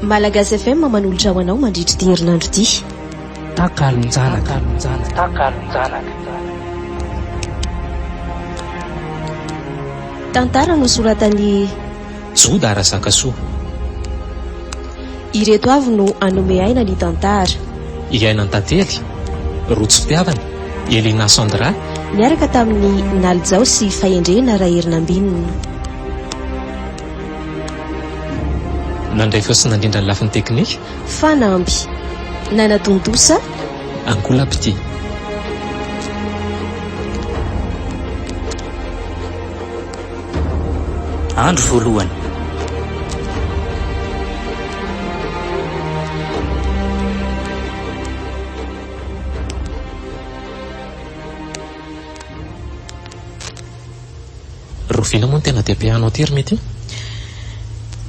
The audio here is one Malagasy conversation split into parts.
Malagasy FM manolotra ho anao mandritra ty herinandro ty. Takalonjanaka. Tantara nosoratan'ny Jodara Zakasoa. Ireto avy no anome aina ny tantara. Iainany tantely, rojo fitiavana, Elina Sandra, Niaraka tamin'ny Nalijao sy Fahendrena Raherinambinina. Nandray feo sy nandrindra ny lafiny teknika, Fanamby Nanatontosa, Ankolapity. Andro voalohany. Rofina moa no tena dia-pianao tery mety?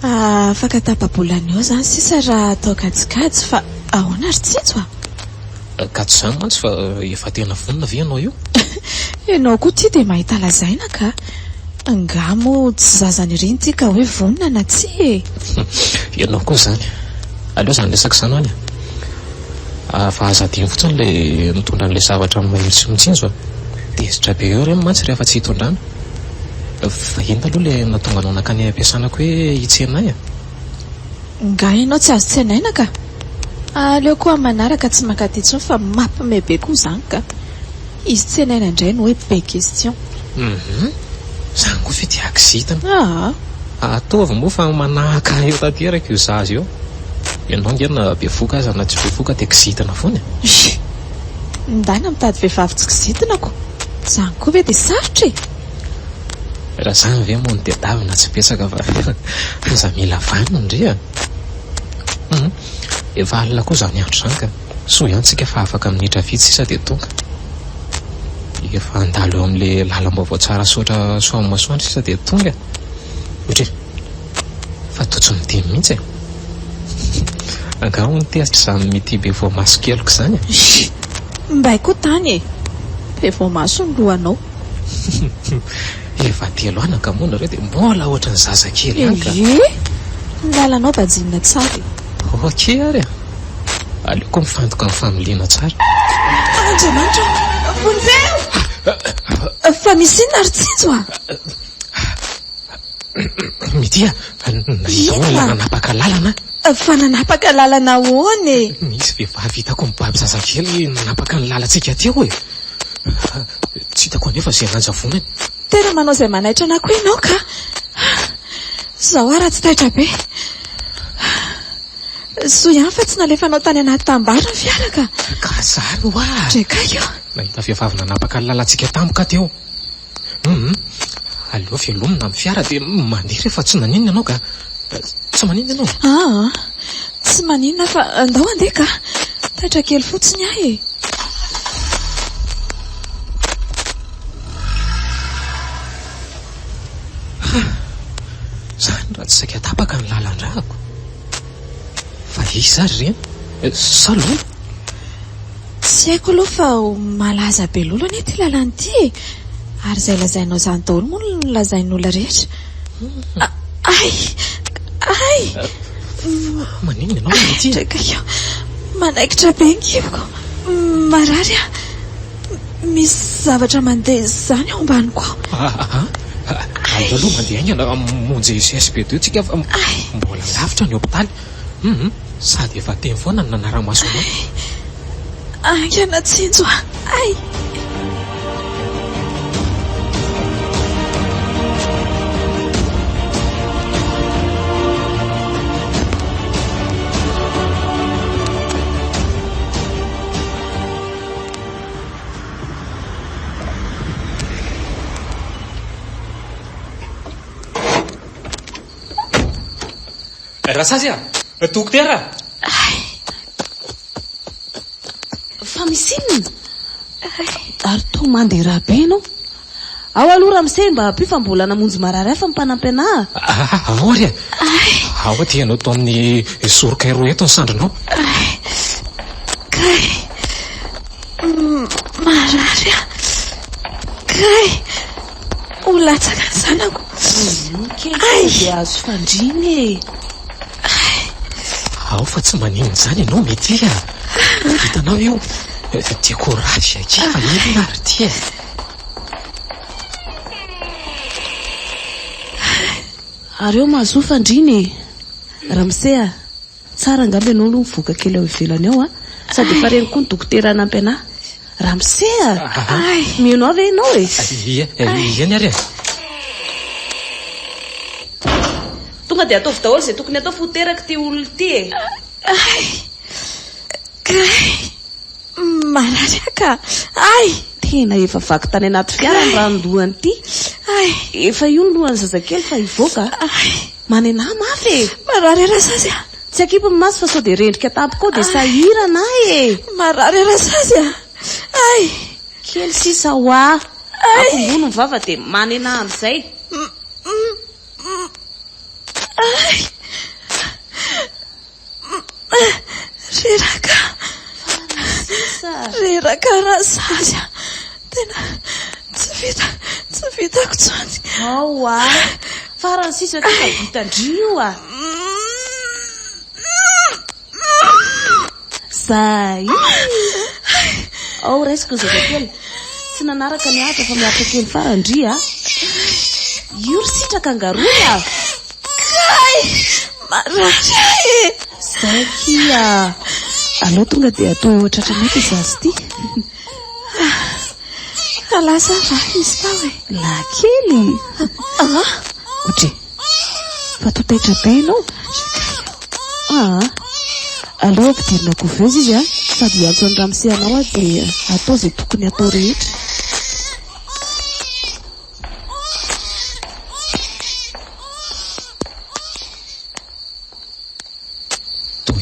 Afaka tapabolana eo zany sisa raha atao kajikajy fa ahoana ry tsinjo Kato izany mantsy fa efa tena vonona ve ianao io? Ianao koa ty dia mahita lazaina ka angamo tsy zazany ireny ty ka hoe vonona na tsy e. Ianao koa izany. Aleo izany resaka izany any. Fa azadiny fotsiny ilay mitondra an'ilay zavatra mahery sy mitsinjo. Tezitra be eo ireny mantsy rehefa tsy hitondrana. Fa inona aloha ilay natonga anao nakany ampiasanako hoe hitsenay? Nga ianao tsy azo tsenaina ka aleo koa manaraka tsy mankaty intsony fa mampime be koa zany ka izy tsenaina indray no hoe be question. Zany koa fe tiako zitana. Ataovy moa fa manahaka eo tanteraka io zaza eo. Ianao ngena be foka aza na tsy be foka dia kizitana foana. Ndana mitady vehivavy tsy kizitinako zany koa ve dia sarotra e. Raha zany ve moa ny tedavina tsy pesaka fa za mila vanina ndre efa alina koa zany andro zany ka so ihany tsika fa afaka minitra vitsy sisa dia tonga. Efa andalo eo amin'ilay lalam-baovao tsara sotra soamin'ny masoandro sisa dia tonga. Ohatry fa totsy midimy mihitsy e. Angao ny tezitra izany mity be voamaso keloko izany e. Mbay koa tany e be voamaso ny lohanao. Efa telo anaka moa nareo dia mbola ohatry ny zazakely ihany ka. Ny lalanao bajinina tsara. Okey ary aleoko mifantoka amin'ny familiana tsara. Andriamanitra voniveo fa misy inona ry tsinjo Mitia nahitanao nanapaka lalana. Fa nanapaka lalana ahoana e. Misy vehivavy hitako mibaby zazakely nanapaka ny lalantsika teo e. Tsy hitako anefa izay ananja vonany. Tena manao izay manaitra anako ianao ka zaho ara tsy taitra be. So ihany fa tsy nalefanao tany anaty tambara ny fiara ka. Ka zany ho a. Dreka io. Nahita vehivavy nanapaka ny lalantsika tampoka teo. Aleo velomina amin'ny fiara dia mandeha rehefa tsy naninona ianao ka. Tsy maninona ianao? Tsy maninona fa andao andeha ka taitra kely fotsiny ahy e. Zany raha tsy saika tapaka ny lalan-drahako. Fa izy ary ireny saloa. Tsy haiko aloha fa malaza be lolo anie ty lalany ty e. Ary izay lazainao izany daholo moa no lazain'olona rehetra. Ay Maninona ianao mety? Dreka io manaikitra be ny kiboko marary a. Misy zavatra mandeha izany ao ambaniko ao. Aloha mandeha aingana monjy CSP2 tsika fa mbola lavitra ny hopitaly. Sady efa teny foana ny nanara-maso anao. Angana tsinjo ay. Rasazy dokotera. Fa misy inona? Ary to mandeha raha be ianao. Ao aloha raha misy mba mpifa-mbola namonjy marary hafa mipanampy anahy. Ahory ao ty ianao to amin'ny soroka roa eto ny sandrinao. Kay marary kay ho latsaka ny zanako. Ay dia azo fandriny e. ao fa tsy manino zany ianao mety hitanao io tiako rasy aky fa inona ary ty ary eo mahazofandriny Ramsea tsara angamba ianao no mivoaka kely ao ivelany ao sady efa reny koa ny dokotera anampy anahy Ramsea mino avy ianao eny ary tonga dia ataovy daholo izay tokony atao foteraka ty olona ty mararaka tena efa vaky tany anaty fiara ny ranon-dohany ty efa io ny lohany zazakely fa hivoaka manena mafy marary rasazy tsy akipy ny maso fa sao dia rendrika tampoka ao dia sahirana marary rasazy kely sisa hoa akombony ny vava dia manena amin'izay reraka rasazy tena tsy vitako tsony ao farany sisa ty fa vitandrio zay ao raisiko ny zazakely tsy nanaraka ny atra fa miatra kely farandri io ry sitraka angaroa marary zay kia alao tonga dia atao tratranety izazy ty kalasa va izy ka hoe lakely otre fa totaitra be ianao alao ampidirina kovezy izy sady antso any Ramseanao dia atao izay tokony atao rehetra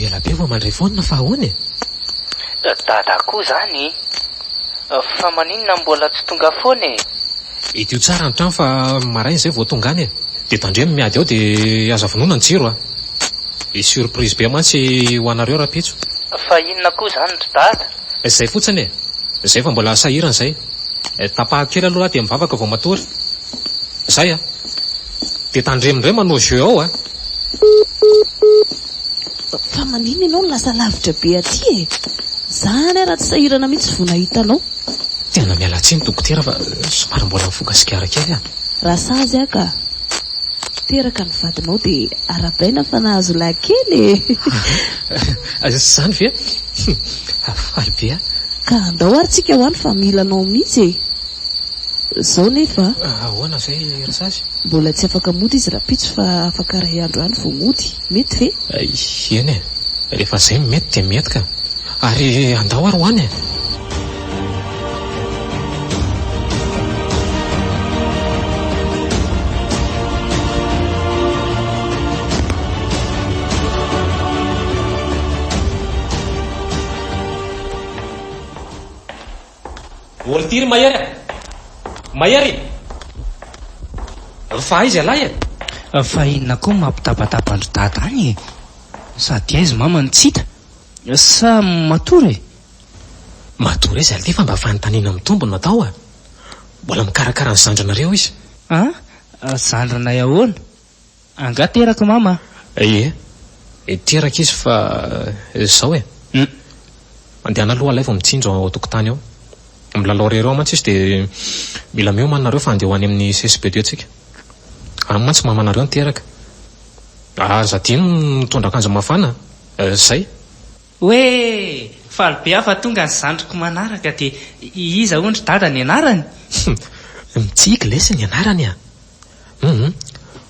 ela be va mandray foana fa ahoana dada koa zany fa maninona mbola tsy tonga foana itio tsara ny trano fa maraina izay vao tonga any dia tandremo miady ao dia aza vonoina ny jiro surprise be mantsy ho anareo rapitso fa inona koa zany ry dada izay fotsiny izay fa mbola sahirana izay tapahakely aloha raha dia mivavaka vao matory izay dia tandremindray manao jeu ao fa manino ianao no lasa lavitra be aty zany raha tsy sahirana mihitsy vo nahitanao tena miala tsiny dokotera fa somary mbola mifoka sikara kely raha sazy ka teraka ny vadinao dia arabaina fa nahazo lakely zany ve afaly be ka andao ary tsika ho any fa milanao mihitsy zao nefa ahoana zay rasazy mbola tsy afaka mody izy rapitso fa afaka ray andro any vo mody mety ve eny rehefa zay mety dia mety ka ary andao ary ho any olo tiry maiary fa izy alay fa inona koa mampitabatapandro dada any sady aizy mama ny tsita sa matory matory izy ale fa mba fanontaniana mitombo natao mbola mikarakara ny zandranareo izy zandranay ahoana anga teraka mama teraka izy fa zao mandehana aloha alay vao mitsinjo ao tokotany ao milalao rero ao mantsy izy dia mila meo manareo fa andeha ho any amin'ny CSP2 tsika any mantsy mamanareo ny teraka zadino mitondra akanjo mafana zay hoe faly be afa tonga ny zandriko manaraka dia iza ondry dada ny anarany mitsika lesy ny anarany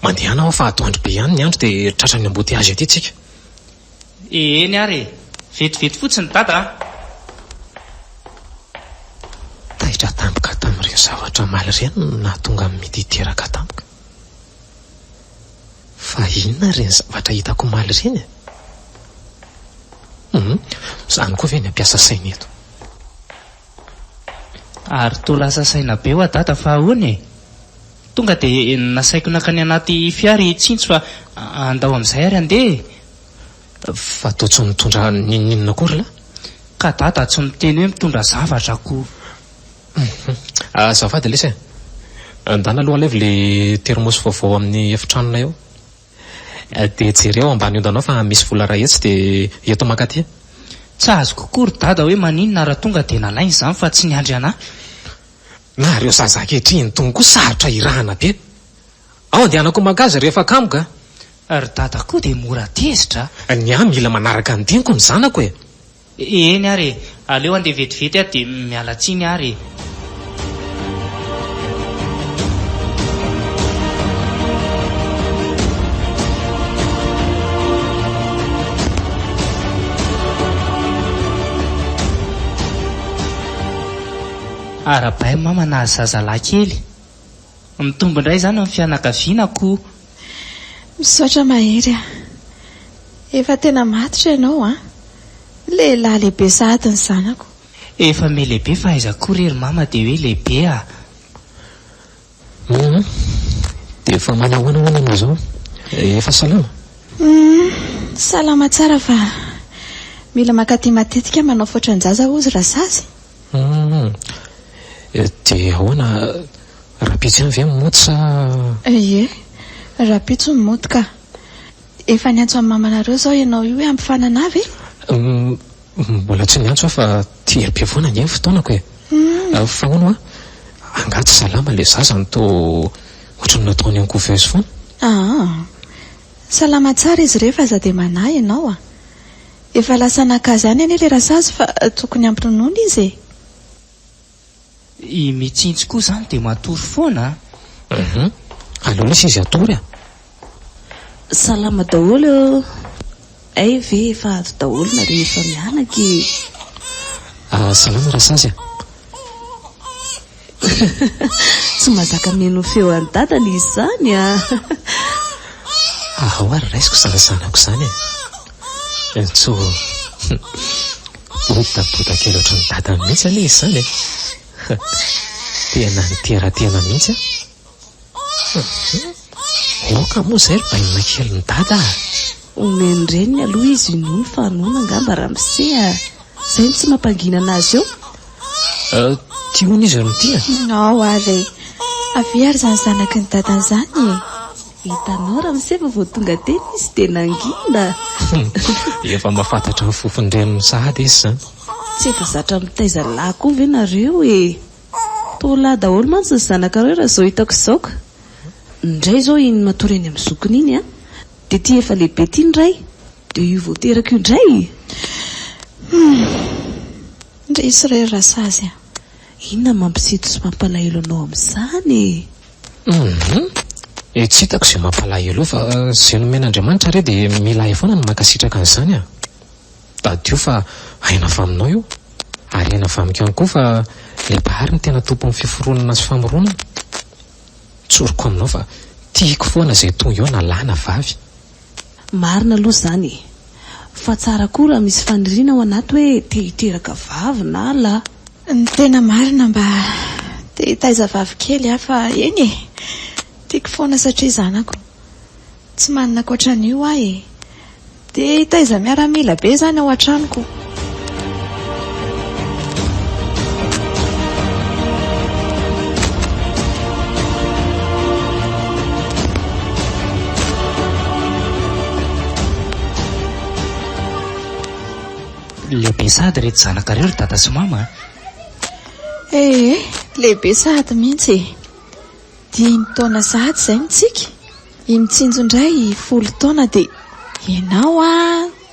mandehana ao fa atoandro be ihany ny andro dia tratra ny amboty azy aty tsika eny ary vetivety fotsiny dada tahitra tampoka tamin'ireo zavatra maly reny na tonga amin'ny midi teraka tampoka fa inona reny zavatra hitako maly reny zany koa ve ny ampiasa saina eto ary to lasa saina be hoa dada fa ahoana tonga dia nasaiko nakany anaty fiara hitsintsy fa andao amin'izay ary andeha fa tao tsy mitondra ninona kory la ka dada tsy miteny hoe mitondra zavatra ko azafady lesy andana aloha alevy le termosy vaovao amin'ny efitranonay ao dia jereo ambany ondanao fa misy vola rahetsy dia eto makaty. Tsy azo kokory dada hoe maninona raha tonga dia nalainy izany fa tsy niandry anahy. Na reo zazakehitriny tonga koa sarotra irahana be. Ao andehanako magazy rehefa kamoka. Ary dada koa dia mora tezitra. Ny ahy mila manaraka ny diniko ny zanako e. Eny ary aleo andeha vetivety aho dia miala tsiny ary. Arabay mama na zazalahy kely. Mitombo indray izany amin'ny fianakavianako. Misaotra mahery a. Efa tena matotra ianao a. Lehilahy lehibe sahady ny zanako. Efa me lehibe fa aizako rery mama dia hoe lehibe a. Dia efa manahoana anao izao? Efa salama? Salama tsara fa mila makaty matetika manao foatran-jaza ozy raha sazy. Dia ahoana rapitsy any ve mimoty sa? Ie, rapitso mimoty ka. Efa niantso amin'ny mamanareo zao ianao io hoe ampifanana avy? Mbola tsy niantso fa telo-be foana ny fotoanako e. Fa hono angaty salama le zazany to ohatrany nataony any kovezy foana. Salama tsara izy rehefa aza dia manahy ianao a. Efa lasa nakazy any anie le rasazy fa tokony ampinonoina izy e. I mitsintsy koa izany dia matory foana. Aleo lesy izy atory a. Salama daholo. Ay ve efa avy daholo na rehefa mianaky. Salama rasazy a. Tsy mazaka mino feo any dadany izy zany a. Ao ary raisiko zanazanako izany e. Tso botabota kely ohatran'ny dadany mihitsy anie izy izany e. Tena nitera-tena mihitsy a. Oka moa izay ry bainina kely ny dada. Omeny reniny aloha izy nono fa nono angamba Ramose a. Izay tsy mampangina anazy eo. Tiony izy tia. Ao ary avy ary zany zanaky ny dadany izany e. Hitanao Ramose fa vao tonga teny izy dia nangina. Efa mahafantatra ny fofondreniny sahady izy izany. Tsy efa zatra mitaiza lahy koa ve nareo e. Toalahy daholo mantsy ny zanakareo raha izao hitako izao ka. Indray izao iny matory eny amin'ny zokiny iny a. Dia ty efa lehibe ty indray. Dia io vao teraka io indray. Ndrisy iray rasazy a. Inona mampisito sy mampalahelo anao amin'izany e. Tsy hitako izay mampalahelo fa izay nomen'Andriamanitra re dia mila foana no mankasitraka an'izany a. Dadio fa aina avy aminao io. Ary aina avy amiko ihany koa fa le Bahary ny tena tompon'ny fiforonana sy famoronana. Tsoriko aminao fa tiako foana izay tonga eo na lahy na vavy. Marina aloha izany. Fa tsara koa raha misy faniriana ao anaty hoe te hiteraka vavy na lahy. Ny tena marina mba te hitaiza vavy kely aho fa eny e. Tiako foana satria zanako. Tsy manana ankoatran'io aho e. Dia hitaiza miaramila be izany ao an-tranoko. Lehibe sahady reto zanakareo ry dada sy mama. Lehibe sahady mihitsy. 5 taona sahady izay mitsika. I mitsinjo indray 10 taona dia ianao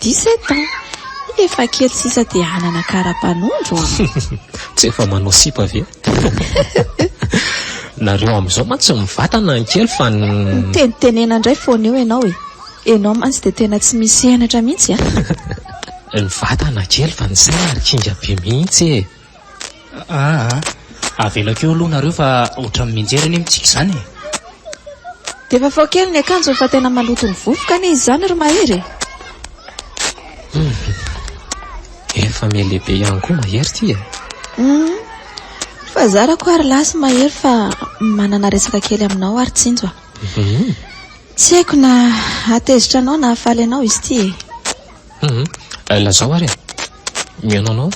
17 ans. Efa kely sisa dia hanana kara-panondro. Tsy efa manao sipa ve? Nareo amin'izao mantsy mivatana ny kely fa tenitenena indray foana eo ianao e. Ianao mantsy dia tena tsy misy henatra mihitsy a. Ny vatana kely fa ny saina ary kinga be mihitsy e. Avelako eo aloha nareo fa ohatran'ny mianjera any amintsika izany e. Dia efa fao kely ny akanjo fa tena maloto ny vovoka any izy izany ry mahery. Efa melehibe ihany koa mahery ty e. Fa zarako ary lasy mahery fa manana resaka kely aminao ary tsinjo a. Tsy haiko na atezitra anao na hafaly anao izy ty e. Lazao ary mianao.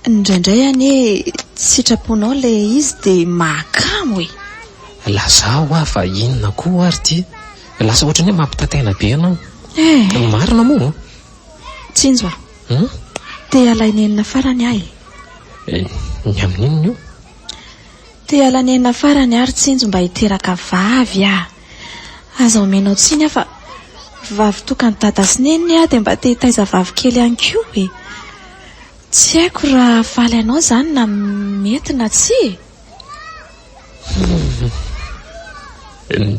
Indraindray anie sitraponao le izy dia mahakamo e. Lazao fa inona koa ary ty. lasa ohatrany hoe mampitataina be ianao. Eh, Marina moa. tsinjo te alainenina farany ahy. Ny amin'inona io? Te alainenina farany ary tsinjo mba hiteraka vavy ah. Aza omenao tsiny aho fa vavy tokany dada sy neniny ah, dia mba te hitaiza vavy kely ihany koa e. Tsy haiko raha faly anao zany na mety na tsy.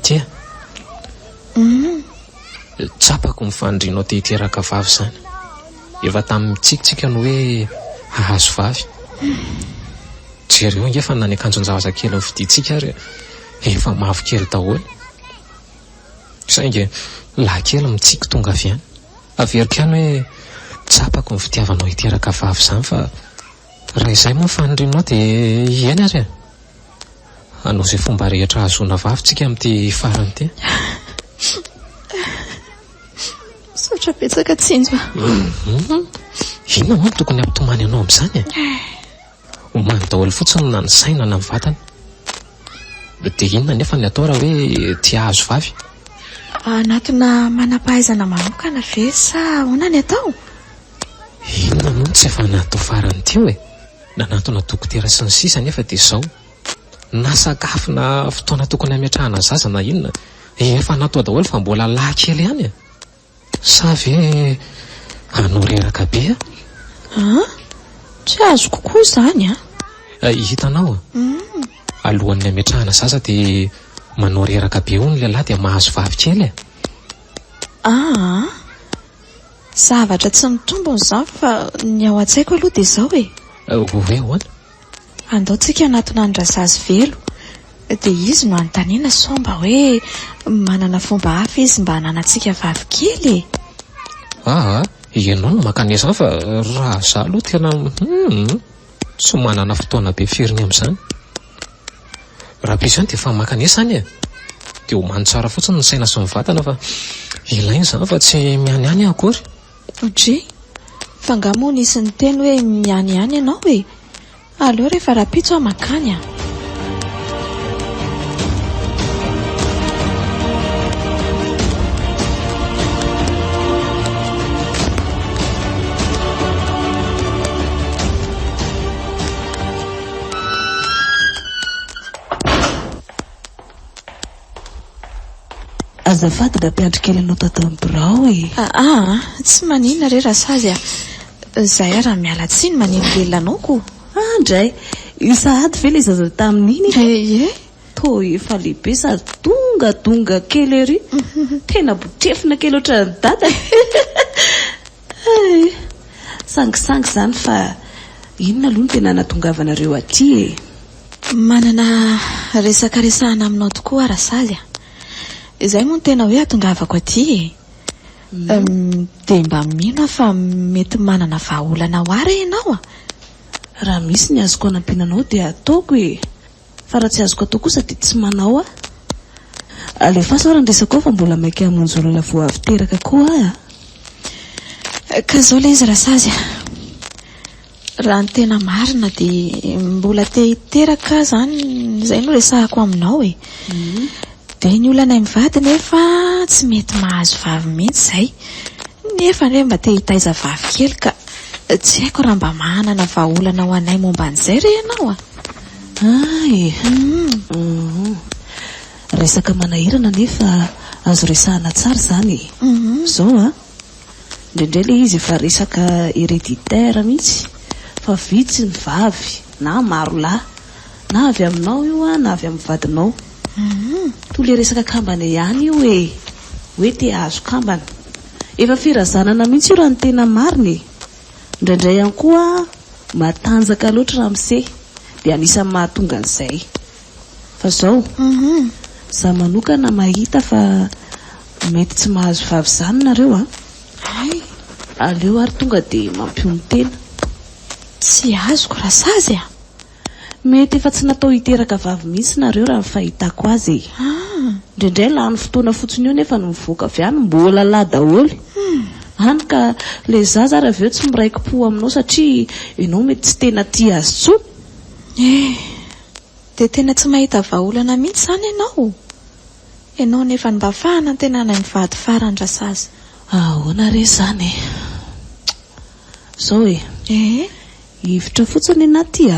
Tia, tsapako mifandrinao te hiteraka vavy zany. Efa tamin'ny mitsikitsika no hoe hahazo vavy. Jereo ngefa na ny akanjon-javatra kely ny fiditsika ary efa mavo kely daholo. Saingy laha-kely mitsiky tonga avy any. Averiko ihany hoe tsapako ny fitiavanao hiteraka vavy zany fa raha izay moa mifandrinao dia eny ary. Anao izay fomba rehetra ahazoana vavy tsika amin'ity farany ty. Saotra betsaka tsinjo. Inona moa tokony ampitomany anao amin'izany? Omany daholo fotsiny na ny saina na ny vatana. Dia inona nefa ny atao raha hoe tia hahazo vavy? Anatina manam-pahaizana manokana ve sa ahoana ny atao? Inona moa tsy efa natao farany teo e. Nanatona dokotera sy ny sisa nefa dia izao. Na sakafo na fotoana tokony ametrahana zaza na inona efa natao daholo fa mbola lahy kely ihany e. Sa ve anao reraka be Tsy azo kokoa zany hitanao alohan'ny ametrahana zaza dia manao reraka be hono ny lehilahy dia mahazo vavy kely e. Zavatra tsy mitombony zany fa ny ao an-tsaiko aloha dia izao e. Hoe hoana? Andaontsika anatona andrasazy velo dia izy no anontaniana sao mba hoe manana fomba hafa izy mba hananantsika vavy kely e. Ianao no makany izany fa raha za aloha tena tsy manana fotoana be firiny amin'izany. Raha be izany dia efa makany izany e. Dia homany tsara fotsiny ny saina sy ny vatana fa ilainy izany fa tsy mianiany akory. Ohatry fa angamo nisy ny teny hoe mianiany ianao e. Aleo rehefa rapitso aho makany Azafady da mpiandry kely anao tato amin'ny birao e. Tsy maninona re rasazy zahay raha miala tsiny manino lelanao ko. Andray isahady ve le zaza tamin'iny? To efa lehibe sady donga kely ery. Tena botrefina kely ohatran'ny dada. Sangisangy zany fa inona aloha no tena nahatongavanareo aty e. Manana resaka resahana aminao tokoa rasazy izay moa no tena hoe atongavako aty e. Dia mba mino fa mety manana vahaolana ho ary ianao Raha misy ny azoko anampinanao dia ataoko e. Fa raha tsy azoko atao kosa dia tsy manao alefa sao raha ndresako fa mbola maika hamonjy olona vao avy teraka koa ka zao le izy rasazy raha ny tena marina dia mbola te hiteraka zany izay no resahako aminao e. Dia ny olana mivady nefa tsy mety mahazo vavy mihitsy izay nefa hoe mba te hitaiza vavy kely ka tsy haiko raha mba manana vahaolana ho anay momba an'izay re ianao resaka manahirana nefa azo resahana tsara zany zao indraindray le izy efa resaka héréditaire mihitsy fa vitsy ny vavy na maro lahy na avy aminao io na avy amin'ny vadinao. To le resaka kambana ihany io hoe te azo kambana efa firazanana mihitsy io raha ny tena mariny. Indraindray ihany koa matanjaka loatra raha mise dia anisan'ny mahatonga an'izay fa zao za manokana mahita fa mety tsy mahazo vavy zany nareo aleo ary tonga dia mampiony tena. Tsy azoko rasazy mety efa tsy natao hiteraka vavy mihitsy nareo raha fahitako azy indraindray lany fotoana fotsiny io nefa no mivoaka avy any mbola lahy daholo hany ka le zaza raha aveo tsy miraiki-po aminao satria ianao mety tsy tena tia azy tsony dia tena tsy mahita vahaolana mihitsy zany ianao. ianao nefa mba fahanantenana ny vady farandrasazy. ahoana re zany zao e hivitra fotsiny anaty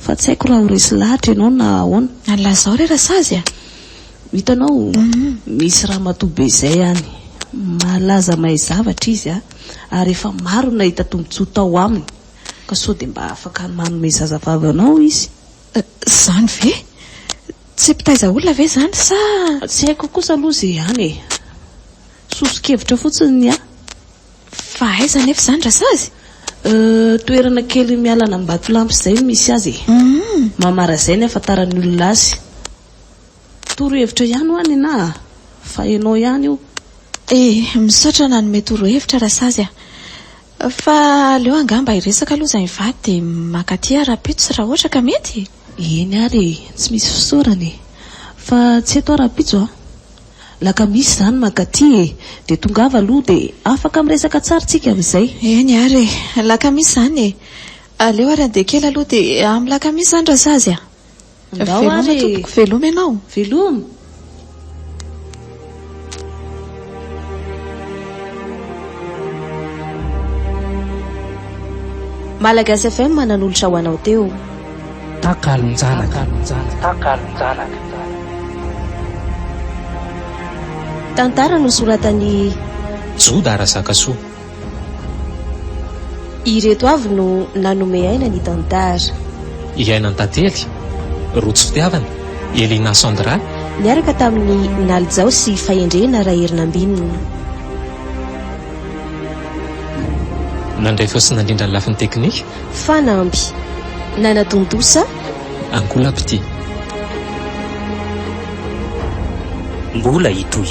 fa tsy haiko raha ho resy lahatra ianao na ahoana. Nalazao re rasazy hitanao misy raha matobe izay ihany malaza mahay zavatra izy ary efa maro nahita tombotsoa tao aminy ka sao dia mba afaka manome zazavavy anao izy. Zany ve tsy mpitaiza olona ve zany sa tsy haiko kosa aloha zay ihany sosokevitra fotsiny fa aiza nefa zany rasazy? toerana kely mialana Ambatolampy izay misy azy mamara izay ny afantaran'ny olona azy. Torohevitra ihany ho any na fa ianao ihany io. Misaotra nanome torohevitra rasazy fa aleo angamba iresaka aloha izay mivady dia makaty ara-pitso raha ohatra ka mety. Eny ary tsy misy fisaorany fa tsy eto ara-pitso laka misy zany makaty dia tongava aloha dia afaka miresaka tsara tsika amin'izay. Eny ary laka misy zany aleo ary andeha kely aloha dia amin'ny laka misy zany rasazy veloma tompoko veloma ianao. Veloma Malagasy FM manan'olotra ho anao teo. Takalonjanaka. Tantara nosoratan'ny Joda Rasakasoa. ireto avy no nanome aina ny tantara. Iainany tantely Rotsy Fitiavana Elina Sandra Niaraka tamin'ny Naljao sy Fahendrena Raherinambinina. nandray fao sy nandrindra ny lafin'ny teknika Fanampy Nanatontosa Ankola Pity. mbola hitoy